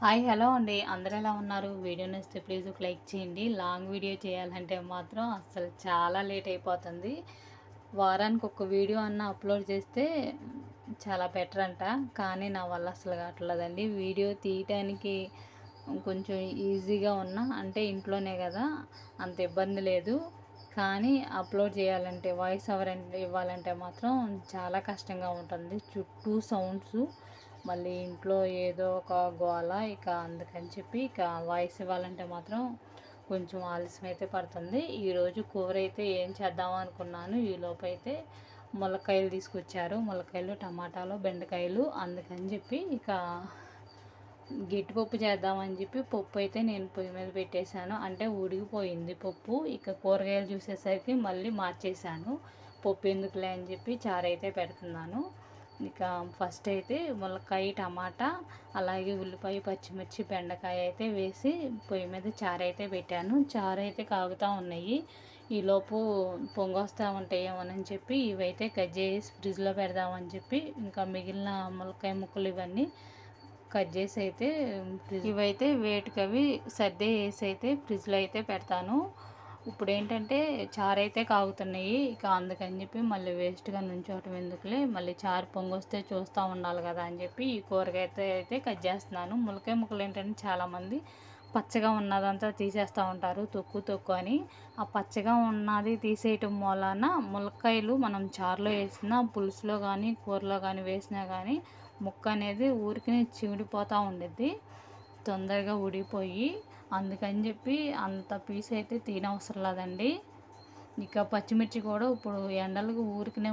Hi hello అండి, అందరూ ఎలా ఉన్నారు? వీడియో నచ్చితే ప్లీజ్ ఒక లైక్ చేయండి. లాంగ్ వీడియో చేయాలంటే మాత్రం అస్సలు చాలా లేట్ అయిపోతుంది. వారానికి ఒక వీడియో అన్న అప్లోడ్ చేస్తే చాలా బెటర్ అంట. కానీ నా వల్ల అసలు కావట్లేదండి. వీడియో తీయటానికి కొంచెం ఈజీగా ఉన్నా, అంటే ఇంట్లోనే కదా, అంత ఇబ్బంది లేదు. కానీ అప్లోడ్ చేయాలంటే, వాయిస్ ఓవర్ ఇవ్వాలంటే మాత్రం చాలా కష్టంగా ఉంటుంది. చుట్టూ సౌండ్స్, మళ్ళీ ఇంట్లో ఏదో ఒక గోల. అందుకని చెప్పి వాయిస్ ఇవ్వాలంటే మాత్రం కొంచెం ఆలస్యం అయితే పడుతుంది. ఈరోజు కూర అయితే ఏం చేద్దాం అనుకున్నాను. ఈలోపు అయితే ములక్కాయలు తీసుకొచ్చారు. ములక్కాయలు, టమాటాలు, బెండకాయలు. అందుకని చెప్పి గట్టిపప్పు చేద్దామని చెప్పి పప్పు అయితే నేను పొయ్యి మీద పెట్టేశాను. అంటే ఉడికిపోయింది పప్పు. కూరగాయలు చూసేసరికి మళ్ళీ మార్చేశాను. పప్పు ఎందుకులే అని చెప్పి చారు అయితే పెడుతున్నాను. ఫస్ట్ అయితే ములక్కాయ, టమాటా, అలాగే ఉల్లిపాయ, పచ్చిమిర్చి, బెండకాయ అయితే వేసి పొయ్యి మీద చారు అయితే పెట్టాను. చారు అయితే కాగుతూ ఉన్నాయి. ఈలోపు పొంగొస్తూ ఉంటాయేమోనని చెప్పి ఇవైతే కట్ చేసి ఫ్రిడ్జ్లో పెడదామని చెప్పి మిగిలిన ములక్కాయ ముక్కలు ఇవన్నీ కట్ చేసి అయితే ఇవైతే వేటికవి సర్దే వేసి అయితే ఫ్రిడ్జ్లో అయితే పెడతాను. ఇప్పుడు ఏంటంటే చారు అయితే కాగుతున్నాయి. అందుకని చెప్పి మళ్ళీ వేస్ట్గా నుంచోవటం ఎందుకులే, మళ్ళీ చారు పొంగొస్తే చూస్తూ ఉండాలి కదా అని చెప్పి ఈ కూరగాయ అయితే కట్ చేస్తున్నాను. ములక్కాయ ముక్కలు ఏంటంటే చాలామంది పచ్చగా ఉన్నదంతా తీసేస్తూ ఉంటారు, తొక్కు అని. ఆ పచ్చగా ఉన్నది తీసేయటం మూలాన ములక్కాయలు మనం చారులో వేసినా, పులుసులో కానీ, కూరలో కానీ వేసినా కానీ ముక్క అనేది ఊరికి చిమిడిపోతూ ఉండిద్ది, తొందరగా ఉడిపోయి. అందుకని చెప్పి అంత పీస్ అయితే తినవసరం లేదండి. పచ్చిమిర్చి కూడా ఇప్పుడు ఎండలకు ఊరికినే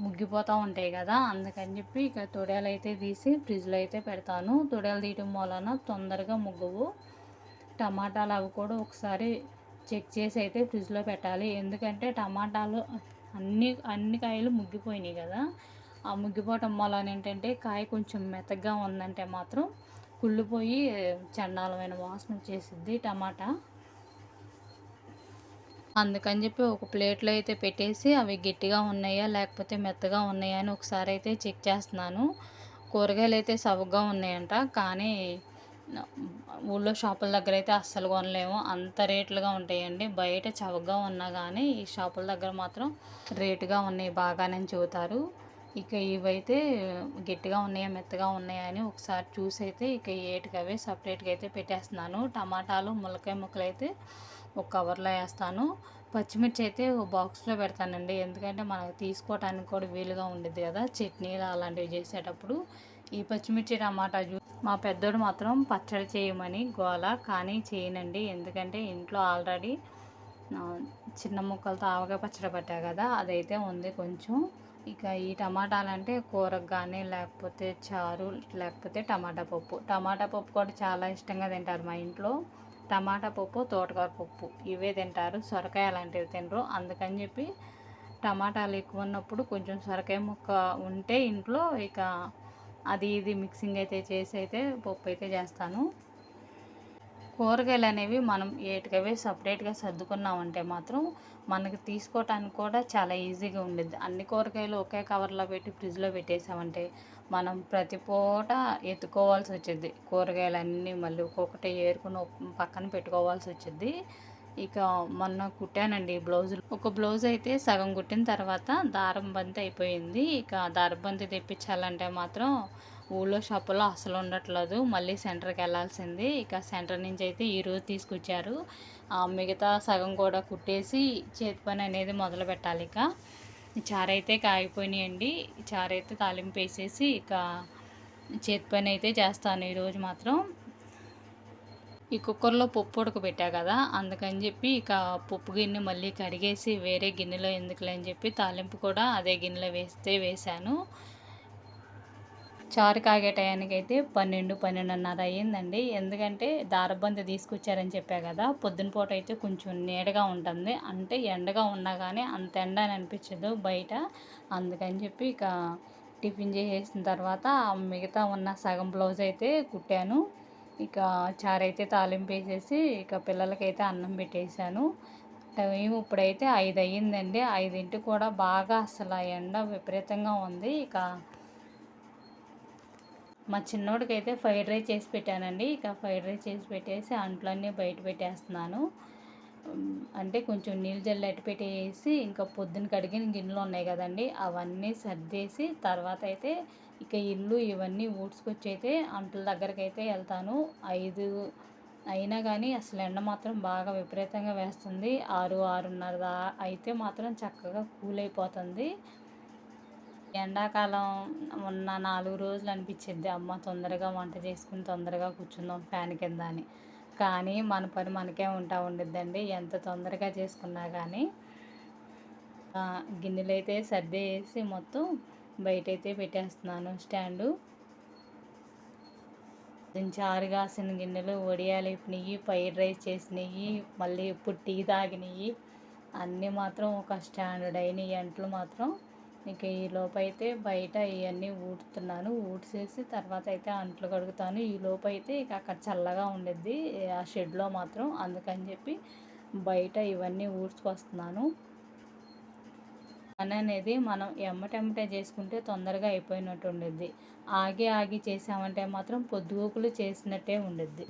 ముగ్గిపోతూ ఉంటాయి కదా, అందుకని చెప్పి తొడియాలు అయితే తీసి ఫ్రిడ్జ్లో అయితే పెడతాను. తొడియాలు తీయటం వలన తొందరగా ముగ్గవు. టమాటాలు అవి కూడా ఒకసారి చెక్ చేసి అయితే ఫ్రిడ్జ్లో పెట్టాలి. ఎందుకంటే టమాటాలు అన్ని కాయలు ముగ్గిపోయినాయి కదా, ఆ ముగ్గిపోవటం వలన ఏంటంటే కాయ కొంచెం మెత్తగా ఉందంటే మాత్రం కుళ్ళిపోయి చండాలమైన వాసన వచ్చేసిద్ది టమాటా. అందుకని చెప్పి ఒక ప్లేట్లో అయితే పెట్టేసి అవి గట్టిగా ఉన్నాయా లేకపోతే మెత్తగా ఉన్నాయా అని ఒకసారి అయితే చెక్ చేస్తున్నాను. కూరగాయలు అయితే సవగ్గా ఉన్నాయంట, కానీ ఊళ్ళో షాపుల దగ్గర అయితే అస్సలు కొనలేము, అంత రేట్లుగా ఉంటాయండి. బయట చవకగా ఉన్నా కానీ ఈ షాపుల దగ్గర మాత్రం రేటుగా ఉన్నాయి బాగానే చెబుతారు. ఇవైతే గట్టిగా ఉన్నాయా మెత్తగా ఉన్నాయా అని ఒకసారి చూసి అయితే ఏటికవే సపరేట్గా అయితే పెట్టేస్తున్నాను. టమాటాలు, ములక్కాయ ముక్కలు అయితే ఒక కవర్లో వేస్తాను. పచ్చిమిర్చి అయితే ఒక బాక్స్లో పెడతానండి, ఎందుకంటే మనకు తీసుకోవటానికి కూడా వీలుగా ఉండిద్ది కదా చట్నీలు అలాంటివి చేసేటప్పుడు. ఈ పచ్చిమిర్చి, టమాటా మా పెద్దోడు మాత్రం పచ్చడి చేయమని గోల, కానీ చేయనండి. ఎందుకంటే ఇంట్లో ఆల్రెడీ చిన్న ముక్కలతో ఆవకాయ పచ్చడి పట్టా కదా, అదైతే ఉంది కొంచెం. ఈ టమాటాలంటే కూరకు కానీ, లేకపోతే చారు, లేకపోతే టమాటా పప్పు కూడా చాలా ఇష్టంగా తింటారు మా ఇంట్లో. టమాటా పప్పు, తోటకూర పప్పు ఇవే తింటారు, సొరకాయ అలాంటివి తినరు. అందుకని చెప్పి టమాటాలు ఎక్కువ ఉన్నప్పుడు కొంచెం సొరకాయ ముక్క ఉంటే ఇంట్లో అది ఇది మిక్సింగ్ అయితే చేసి అయితే పప్పు అయితే చేస్తాను. కూరగాయలు అనేవి మనం ఏటికవే సపరేట్గా సర్దుకున్నామంటే మాత్రం మనకి తీసుకోవటానికి కూడా చాలా ఈజీగా ఉండిద్ది. అన్ని కూరగాయలు ఒకే కవర్లో పెట్టి ఫ్రిడ్జ్లో పెట్టేసామంటే మనం ప్రతి పూట ఎత్తుకోవాల్సి వచ్చింది. కూరగాయలన్నీ మళ్ళీ ఒక్కొక్కటి ఏరుకుని పక్కన పెట్టుకోవాల్సి వచ్చింది. మొన్న కుట్టానండి బ్లౌజులు. ఒక బ్లౌజ్ అయితే సగం కుట్టిన తర్వాత దారం బంతి అయిపోయింది. దారం బంతి తెప్పించాలంటే మాత్రం ఊళ్ళో షాపుల్లో అసలు ఉండట్లేదు, మళ్ళీ సెంటర్కి వెళ్ళాల్సింది. సెంటర్ నుంచి అయితే ఈరోజు తీసుకొచ్చారు. మిగతా సగం కూడా కుట్టేసి చేతి పని అనేది మొదలు పెట్టాలి. చారు అయితే కాగిపోయినాయండి. చారు అయితే తాలింపు వేసేసి చేతి పని అయితే చేస్తాను ఈరోజు మాత్రం. కుక్కర్లో పప్పు ఉడకబెట్టా కదా, అందుకని చెప్పి పప్పు గిన్నె మళ్ళీ కడిగేసి వేరే గిన్నెలో ఎందుకులే అని చెప్పి తాలింపు కూడా అదే గిన్నెలో వేశాను. చారు కాగే టయానికైతే 12-12:30 అయ్యిందండి. ఎందుకంటే దారబంతి తీసుకొచ్చారని చెప్పా కదా, పొద్దున పూట అయితే కొంచెం నీడగా ఉంటుంది, అంటే ఎండగా ఉన్నా కానీ అంత ఎండ అని అనిపించదు బయట. అందుకని చెప్పి టిఫిన్ చేసేసిన తర్వాత మిగతా ఉన్న సగం బ్లౌజ్ అయితే కుట్టాను. చారు అయితే తాలింపు వేసేసి పిల్లలకైతే అన్నం పెట్టేశాను. టైం ఇప్పుడైతే 5 అయ్యిందండి. 5ంటికి కూడా బాగా అసలు ఎండ విపరీతంగా ఉంది. మా చిన్నోడికైతే ఫ్రైడ్ రైస్ చేసి పెట్టానండి. ఇక ఫ్రైడ్ రైస్ చేసి పెట్టేసి అంట్లన్నీ బయట పెట్టేస్తున్నాను. అంటే కొంచెం నీళ్ళు జల్లి అట్టి పెట్టేసి ఇంకా పొద్దున కడిగిన గిన్నెలు ఉన్నాయి కదండీ! అవన్నీ సర్దేసి తర్వాత అయితే ఇక ఇల్లు ఇవన్నీ ఊడ్చుకొచ్చి అయితే అంట్ల దగ్గరకైతే వెళ్తాను. 5 అయినా కానీ అసలు ఎండ మాత్రం బాగా విపరీతంగా వేస్తుంది. 6, 6:30 అయితే మాత్రం చక్కగా కూల్ అయిపోతుంది. ఎండాకాలం ఉన్న 4 రోజులు అనిపించిద్ది. అమ్మ తొందరగా వంట చేసుకొని తొందరగా కూర్చుందాం ఫ్యాన్ కింద అని. కానీ మన పని మనకే ఉంటా ఉండిద్దండి. ఎంత తొందరగా చేసుకున్నా కానీ. గిన్నెలైతే సర్దేసి మొత్తం బయటైతే పెట్టేస్తున్నాను స్టాండు. చారు కాసిన గిన్నెలు, వడియాలు వేపినవి, ఫ్రైడ్ రైస్ చేసినవి, మళ్ళీ ఇప్పుడు టీ తాగినవి అన్నీ మాత్రం ఒక స్టాండర్డ్ అయినాయి అంట్లు మాత్రం. ఇక ఈలోపైతే బయట ఇవన్నీ ఊడుతున్నాను. ఊడ్చేసి తర్వాత అయితే అంట్లు కడుగుతాను. ఈలోపైతే ఇక అక్కడ చల్లగా ఉండిద్ది ఆ షెడ్లో మాత్రం. అందుకని చెప్పి బయట ఇవన్నీ ఊడ్చుకొస్తున్నాను. పని అనేది మనం ఎమ్మటెమ్మటే చేసుకుంటే తొందరగా అయిపోయినట్టు ఉండిద్ది. ఆగి ఆగి చేసామంటే మాత్రం పొద్దుగూకులు చేసినట్టే ఉండిద్ది.